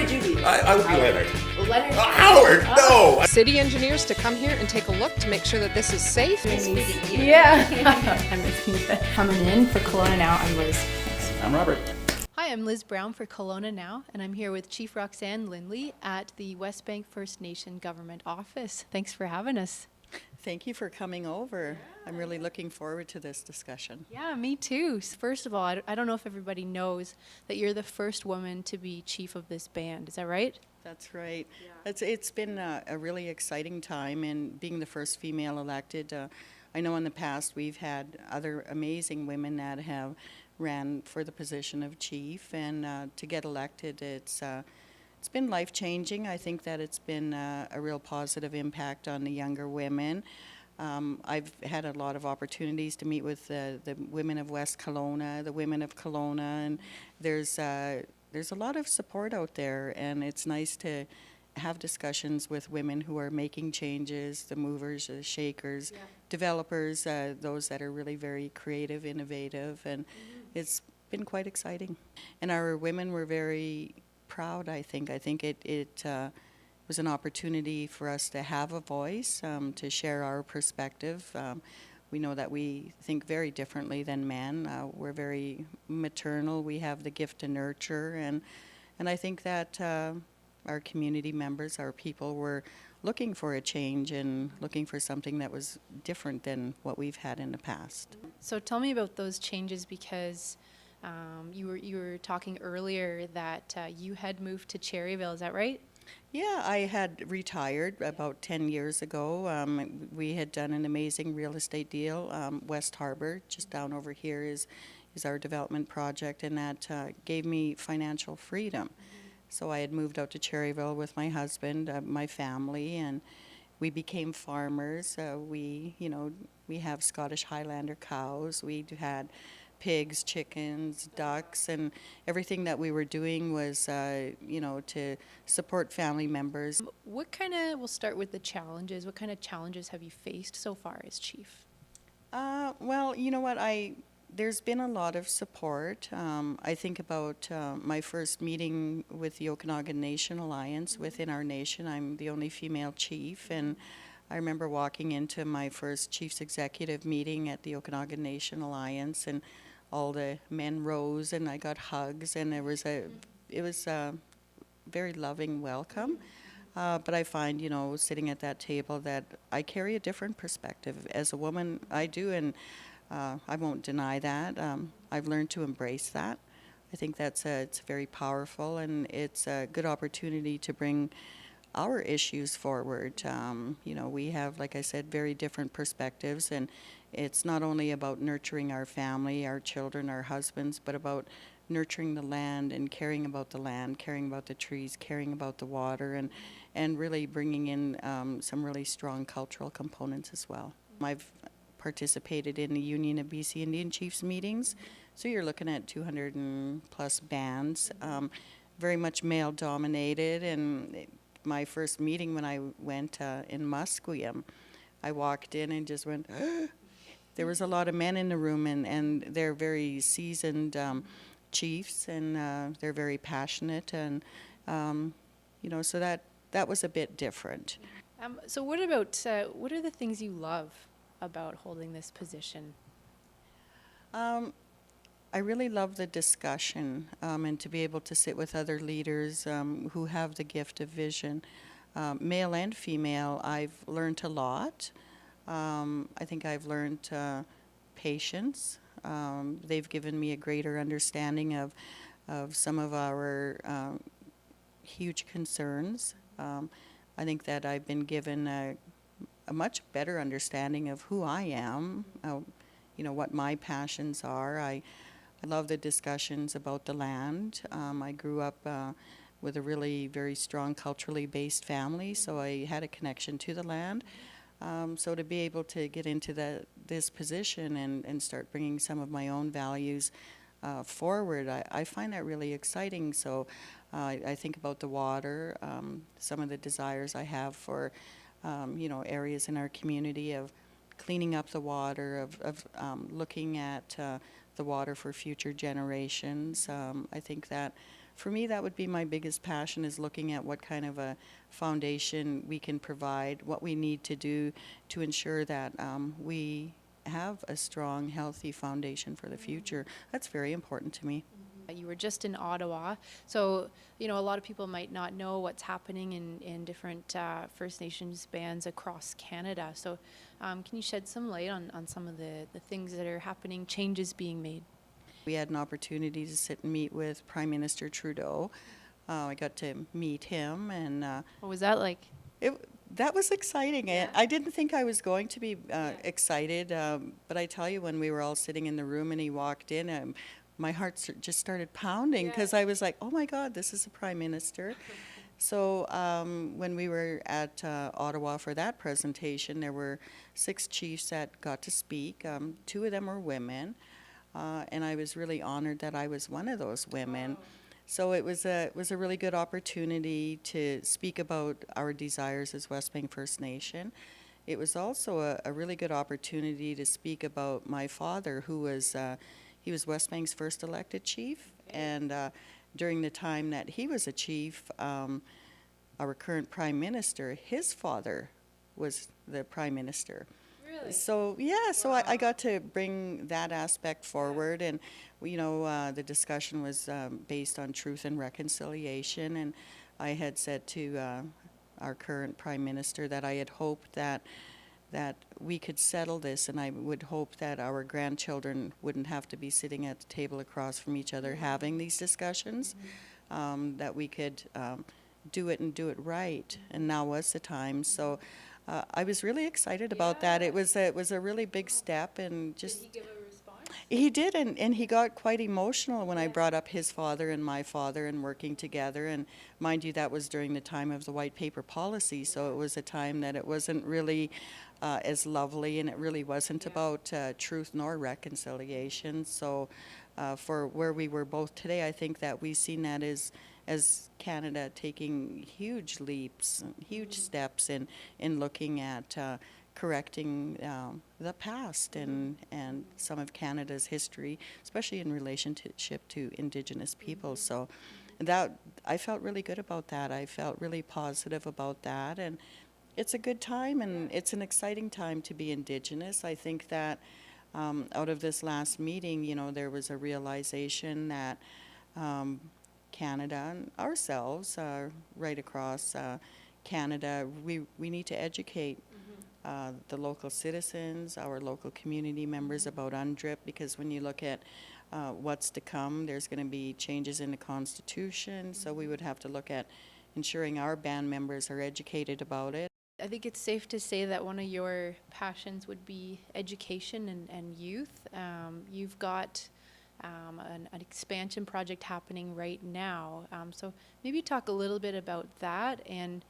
would you be? I would be Leonard. Leonard. Howard, no! City engineers to come here and take a look to make sure that this is safe. Yeah. I'm Miss Coming in for Kelowna Now, I'm Liz. I'm Robert. Hi, I'm Liz Brown for Kelowna Now, and I'm here with Chief Roxanne Lindley at the West Bank First Nation Government Office. Thanks for having us. Thank you for coming over. I'm really looking forward to this discussion. Yeah, me too. First of all, I don't know if everybody knows that you're the first woman to be chief of this band. Is that right? That's right. Yeah. It's been a really exciting time, and being the first female elected. I know in the past we've had other amazing women that have ran for the position of chief, and to get elected, it's been life-changing. I think that it's been a real positive impact on the younger women. I've had a lot of opportunities to meet with the women of West Kelowna, the women of Kelowna, and there's a lot of support out there, and it's nice to have discussions with women who are making changes, the movers, the shakers, developers, those that are really very creative, innovative, and it's been quite exciting. And our women were very proud, I think. I think it was an opportunity for us to have a voice, to share our perspective. We know that we think very differently than men. We're very maternal. We have the gift to nurture, and I think that our community members, our people, were looking for a change and looking for something that was different than what we've had in the past. So tell me about those changes, because you were talking earlier that you had moved to Cherryville. Is that right? Yeah, I had retired about 10 years ago. We had done an amazing real estate deal. West Harbour, just down over here, is our development project, and that gave me financial freedom. So I had moved out to Cherryville with my husband, my family, and we became farmers. We have Scottish Highlander cows. We had pigs, chickens, ducks, and everything that we were doing was, to support family members. We'll start with the challenges. What kind of challenges have you faced so far as chief? Well, you know what, there's been a lot of support. I think about my first meeting with the Okanagan Nation Alliance within our nation. I'm the only female chief, and I remember walking into my first Chiefs Executive meeting at the Okanagan Nation Alliance, and all the men rose, and I got hugs, and it was a very loving welcome. But I find, sitting at that table, that I carry a different perspective. As a woman, I do, and I won't deny that. I've learned to embrace that. I think it's very powerful, and it's a good opportunity to bring our issues forward. We have, like I said, very different perspectives, and it's not only about nurturing our family, our children, our husbands, but about nurturing the land and caring about the land, caring about the trees, caring about the water, and really bringing in some really strong cultural components as well. I've participated in the Union of BC Indian Chiefs meetings, so you're looking at 200 and plus bands, very much male dominated. And my first meeting when I went in Musqueam, I walked in and just went, there was a lot of men in the room, and they're very seasoned chiefs, and they're very passionate, and so that was a bit different. So what are the things you love about holding this position? I really love the discussion, and to be able to sit with other leaders who have the gift of vision. Male and female, I've learned a lot. I think I've learned patience. They've given me a greater understanding of some of our huge concerns. I think that I've been given a much better understanding of who I am, what my passions are. I love the discussions about the land. I grew up with a really very strong culturally based family, so I had a connection to the land. So to be able to get into this position and start bringing some of my own values forward, I find that really exciting. So I think about the water, some of the desires I have for areas in our community of cleaning up the water, of looking at the water for future generations. I think that for me, that would be my biggest passion, is looking at what kind of a foundation we can provide, what we need to do to ensure that we have a strong, healthy foundation for the future. That's very important to me. You were just in Ottawa, so a lot of people might not know what's happening in different First Nations bands across Canada. So can you shed some light on some of the things that are happening, changes being made? We had an opportunity to sit and meet with Prime Minister Trudeau. I got to meet him, and What was that like? that was exciting. Yeah. I didn't think I was going to be excited, but I tell you, when we were all sitting in the room and he walked in, my heart just started pounding, because I was like, oh my God, this is a Prime Minister. So when we were at Ottawa for that presentation, there were 6 chiefs that got to speak. 2 of them were women, and I was really honored that I was one of those women. Wow. So it was a really good opportunity to speak about our desires as Westbank First Nation. It was also a really good opportunity to speak about my father, who was he was Westbank's first elected chief, and during the time that he was a chief, our current Prime Minister, his father was the Prime Minister. Really? So yeah, so Wow. I got to bring that aspect forward, and the discussion was based on truth and reconciliation, and I had said to our current Prime Minister that I had hoped that we could settle this, and I would hope that our grandchildren wouldn't have to be sitting at the table across from each other having these discussions, that we could do it and do it right, and now was the time. So I was really excited about that. It was a really big step, and just... Did he give a response? He did, and he got quite emotional when I brought up his father and my father and working together. And mind you, that was during the time of the white paper policy, so it was a time that it wasn't really as lovely, and it really wasn't about truth nor reconciliation. So for where we were both today, I think that we've seen that as Canada taking huge leaps, huge steps in looking at correcting the past and some of Canada's history, especially in relationship to Indigenous people. So that, I felt really good about that. I felt really positive about that, and it's a good time, and it's an exciting time to be Indigenous. I think that out of this last meeting, there was a realization that Canada and ourselves, right across Canada, we need to educate the local citizens, our local community members about UNDRIP, because when you look at what's to come, there's going to be changes in the Constitution, so we would have to look at ensuring our band members are educated about it. I think it's safe to say that one of your passions would be education and youth. You've got an expansion project happening right now. So maybe talk a little bit about that and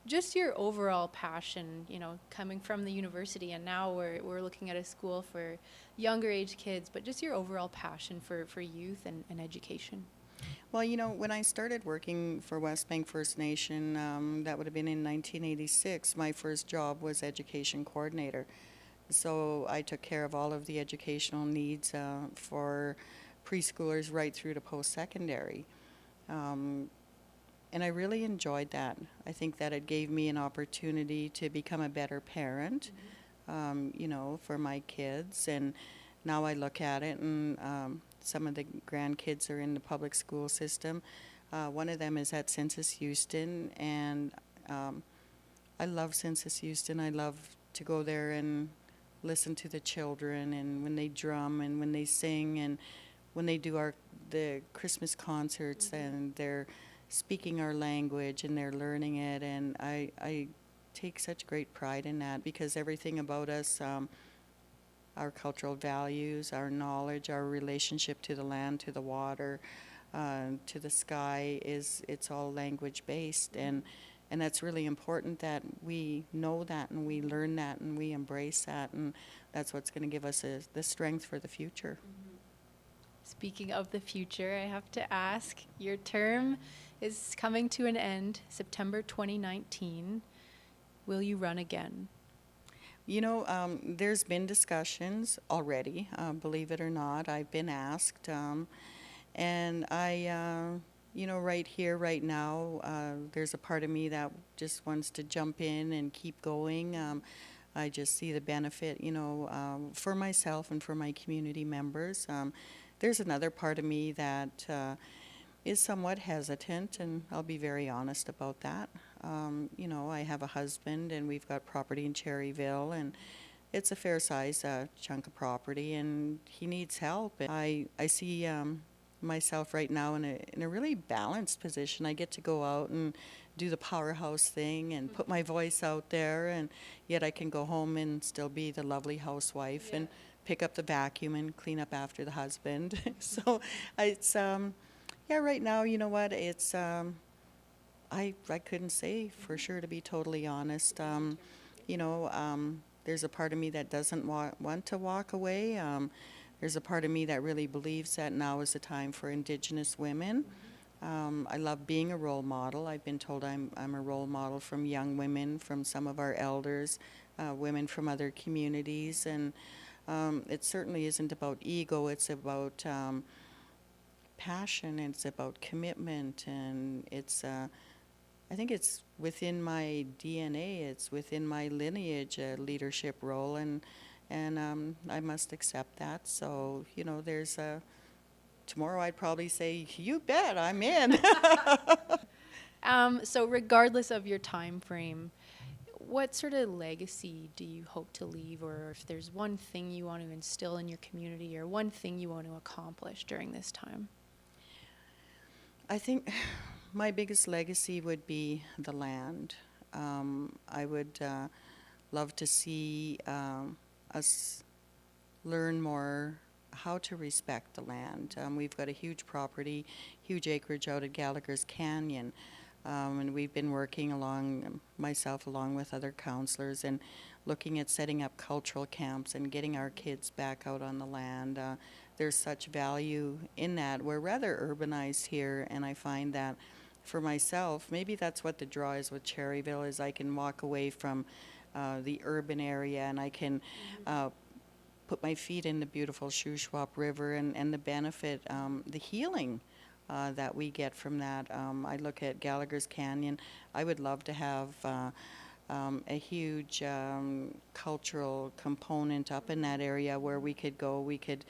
just your overall passion, coming from the university, and now we're looking at a school for younger age kids, but just your overall passion for youth and education. Well, when I started working for Westbank First Nation, that would have been in 1986, my first job was education coordinator. So I took care of all of the educational needs for preschoolers right through to post-secondary. And I really enjoyed that. I think that it gave me an opportunity to become a better parent, for my kids. And now I look at it, and some of the grandkids are in the public school system. One of them is at Census Houston, and I love Census Houston. I love to go there and listen to the children, and when they drum and when they sing and when they do the Christmas concerts, and they're speaking our language and they're learning it, and I take such great pride in that, because everything about us, our cultural values, our knowledge, our relationship to the land, to the water, to the sky, it's all language based, and that's really important that we know that and we learn that and we embrace that, and that's what's going to give us the strength for the future. Speaking of the future, I have to ask, your term is coming to an end, September 2019. Will you run again? There's been discussions already, believe it or not. I've been asked, and you know, right here, right now, there's a part of me that just wants to jump in and keep going. I just see the benefit, you know, for myself and for my community members. There's another part of me that is somewhat hesitant, and I'll be very honest about that. You know, I have a husband, and we've got property in Cherryville, and it's a fair size chunk of property, and he needs help. And I see myself right now in a really balanced position. I get to go out and do the powerhouse thing and put my voice out there, and yet I can go home and still be the lovely housewife and pick up the vacuum and clean up after the husband. So it's yeah, right now, you know what, it's I couldn't say for sure, to be totally honest. You know, there's a part of me that doesn't want to walk away. There's a part of me that really believes that now is the time for Indigenous women. I love being a role model. I've been told I'm a role model from young women, from some of our elders, women from other communities, and it certainly isn't about ego. It's about passion. It's about commitment, and it's. I think it's within my DNA. It's within my lineage, a leadership role, and I must accept that. So you know, there's a. Tomorrow I'd probably say, you bet, I'm in. So regardless of your time frame, what sort of legacy do you hope to leave, or if there's one thing you want to instill in your community or one thing you want to accomplish during this time? I think my biggest legacy would be the land. I would love to see us learn more how to respect the land. We've got a huge property, huge acreage out at Gallagher's Canyon, and we've been working myself along with other counselors, and looking at setting up cultural camps and getting our kids back out on the land. There's such value in that. We're rather urbanized here, and I find that for myself, maybe that's what the draw is with Cherryville, is I can walk away from the urban area, and I can put my feet in the beautiful Shuswap River, and the benefit, the healing that we get from that. I look at Gallagher's Canyon. I would love to have a huge cultural component up in that area where we could go. We could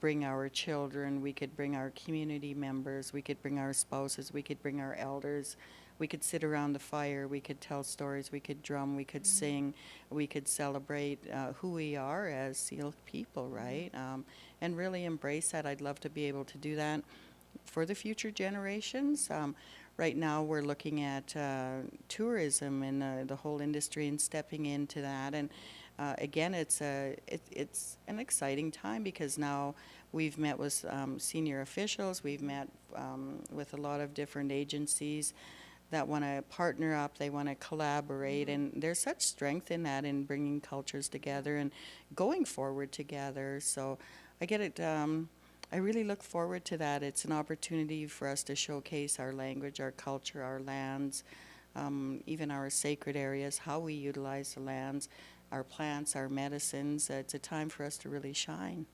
bring our children, we could bring our community members, we could bring our spouses, we could bring our elders. We could sit around the fire, we could tell stories, we could drum, we could sing, we could celebrate who we are as Seal people, right? And really embrace that. I'd love to be able to do that for the future generations. Right now we're looking at tourism and the whole industry and stepping into that. And again, it's an exciting time, because now we've met with senior officials, we've met with a lot of different agencies that want to partner up, they want to collaborate, and there's such strength in that, in bringing cultures together and going forward together. So I get it. I really look forward to that. It's an opportunity for us to showcase our language, our culture, our lands, even our sacred areas, how we utilize the lands, our plants, our medicines. It's a time for us to really shine.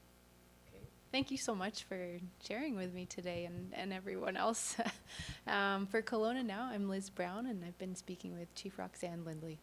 Thank you so much for sharing with me today, and everyone else. For Kelowna Now, I'm Liz Brown, and I've been speaking with Chief Roxanne Lindley.